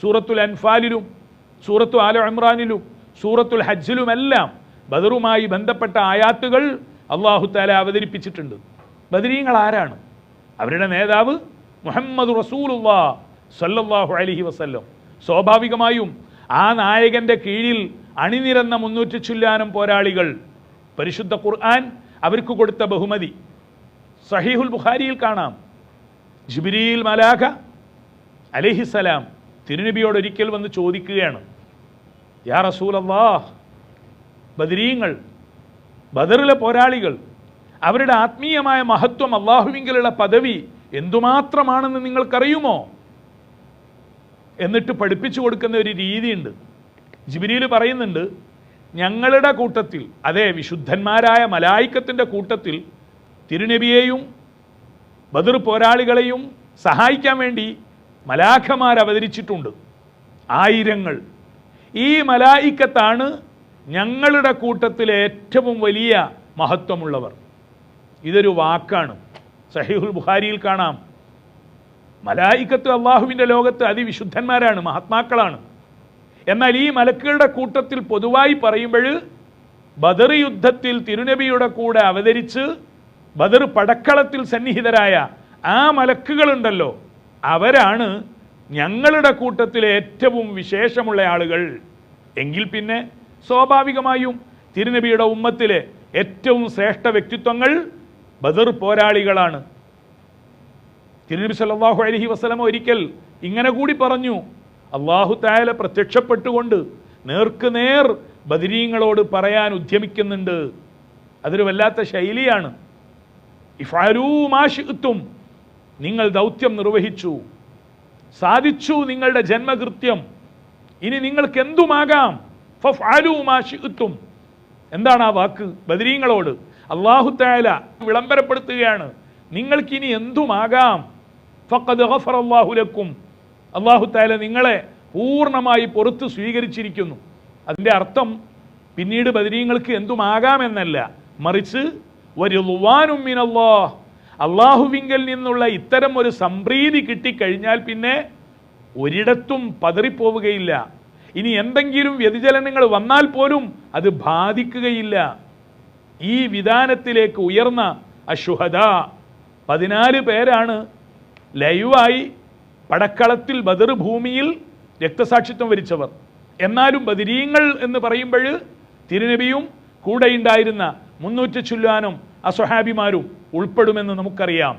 സൂറത്തുൽ അൻഫാലിലും സൂറത്തു ആല ഇമ്രാനിലും സൂറത്തുൽ ഹജ്ജിലുമെല്ലാം ബദറുമായി ബന്ധപ്പെട്ട ആയാത്തുകൾ അല്ലാഹു തആല അവതരിപ്പിച്ചിട്ടുണ്ട്. ബദരീങ്ങൾ ആരാണ്? അവരുടെ നേതാവ് മുഹമ്മദ് റസൂലുള്ളാഹി സ്വല്ലല്ലാഹു അലൈഹി വസല്ലം. സ്വാഭാവികമായും ആ നായകന്റെ കീഴിൽ അണിനിരന്ന 300 ചില്ലാനം പോരാളികൾ. പരിശുദ്ധ ഖുർആൻ അവർക്ക് കൊടുത്ത ബഹുമതി സഹീഹുൽ ബുഖാരിയിൽ കാണാം. ജിബ്രീൽ മലാഖ അലൈഹിസ്സലാം തിരുനബിയോട് ഒരിക്കൽ വന്ന് ചോദിക്കുകയാണ്, യാ റസൂലല്ലാഹ്, ബദരീങ്ങൾ, ബദറിലെ പോരാളികൾ, അവരുടെ ആത്മീയമായ മഹത്വം, അള്ളാഹുവിങ്കലുള്ള പദവി എന്തുമാത്രമാണെന്ന് നിങ്ങൾക്കറിയുമോ? എന്നിട്ട് പഠിപ്പിച്ചു കൊടുക്കുന്ന ഒരു രീതിയുണ്ട്. ജിബ്രീൽ പറയുന്നുണ്ട്, ഞങ്ങളുടെ കൂട്ടത്തിൽ, അതെ വിശുദ്ധന്മാരായ മലായിക്കത്തിൻ്റെ കൂട്ടത്തിൽ തിരുനബിയെയും ബദർ പോരാളികളെയും സഹായിക്കാൻ വേണ്ടി മലാഖമാർ അവതരിച്ചിട്ടുണ്ട്, 1000. ഈ മലായിക്കത്താണ് ഞങ്ങളുടെ കൂട്ടത്തിലെ ഏറ്റവും വലിയ മഹത്വമുള്ളവർ. ഇതൊരു വാക്കാണ്. സഹീഹുൽ ബുഖാരിയിൽ കാണാം, മലായിക്കത്ത് അള്ളാഹുവിൻ്റെ ലോകത്ത് അതിവിശുദ്ധന്മാരാണ്, മഹാത്മാക്കളാണ്. എന്നാൽ ഈ മലക്കുകളുടെ കൂട്ടത്തിൽ പൊതുവായി പറയുമ്പോൾ ബദർ യുദ്ധത്തിൽ തിരുനബിയുടെ കൂടെ അവതരിച്ച് ബദർ പടക്കളത്തിൽ സന്നിഹിതരായ ആ മലക്കുകളുണ്ടല്ലോ, അവരാണ് ഞങ്ങളുടെ കൂട്ടത്തിലെ ഏറ്റവും വിശേഷമുള്ള ആളുകൾ. എങ്കിൽ പിന്നെ സ്വാഭാവികമായും തിരുനബിയുടെ ഉമ്മത്തിലെ ഏറ്റവും ശ്രേഷ്ഠ വ്യക്തിത്വങ്ങൾ ബദർ പോരാളികളാണ്. തിരുനബി സല്ലല്ലാഹു അലൈഹി വസല്ലം ഒരിക്കൽ ഇങ്ങനെ കൂടി പറഞ്ഞു, അല്ലാഹു തആല പ്രത്യക്ഷപ്പെട്ടുകൊണ്ട് നേർക്കുനേർ ബദരീങ്ങളോട് പറയാൻ ഉദ്യമിക്കുന്നുണ്ട്. അതൊരു വല്ലാത്ത ശൈലിയാണ്. ഇഫ്അലൂ മാ ശിഅ്തും, നിങ്ങൾ ദൗത്യം നിർവഹിച്ചു, സാധിച്ചു നിങ്ങളുടെ ജന്മകൃത്യം, ഇനി നിങ്ങൾക്ക് എന്തുമാകാം. ഫഫ്അലൂ മാ ശിഅ്തും. എന്താണ് ആ വാക്ക്? ബദരീങ്ങളോട് അല്ലാഹു തആല വിളംബരപ്പെടുത്തുകയാണ്, നിങ്ങൾക്കിനി എന്തുമാകാം. ഫഖദ് ഗഫറല്ലാഹു ലക്കും, അല്ലാഹു തആല നിങ്ങളെ പൂർണ്ണമായി പുറത്ത് സ്വീകരിച്ചിരിക്കുന്നു. അതിൻ്റെ അർത്ഥം പിന്നീട് ബദരീങ്ങൾക്ക് എന്തുമാകാമെന്നല്ല, മറിച്ച് വറിദ്വാനും മിനല്ലാഹ്, അള്ളാഹുവിങ്കൽ നിന്നുള്ള ഇത്തരം ഒരു സംപ്രീതി കിട്ടിക്കഴിഞ്ഞാൽ പിന്നെ ഒരിടത്തും പതറിപ്പോവുകയില്ല. ഇനി എന്തെങ്കിലും വ്യതിചലനങ്ങൾ വന്നാൽ പോലും അത് ബാധിക്കുകയില്ല. ഈ വിധാനത്തിലേക്ക് ഉയർന്ന അശുഹദാ 14 പേരാണ് ലൈവായി പടക്കളത്തിൽ ബദർ ഭൂമിയിൽ രക്തസാക്ഷിത്വം വരിച്ചവർ. എന്നാലും ബദരീങ്ങൾ എന്ന് പറയുമ്പോൾ തിരുനബിയും കൂടെയുണ്ടായിരുന്ന 300 ചില്ലാനം അസ്വഹാബിമാരും ഉൾപ്പെടുമെന്ന് നമുക്കറിയാം.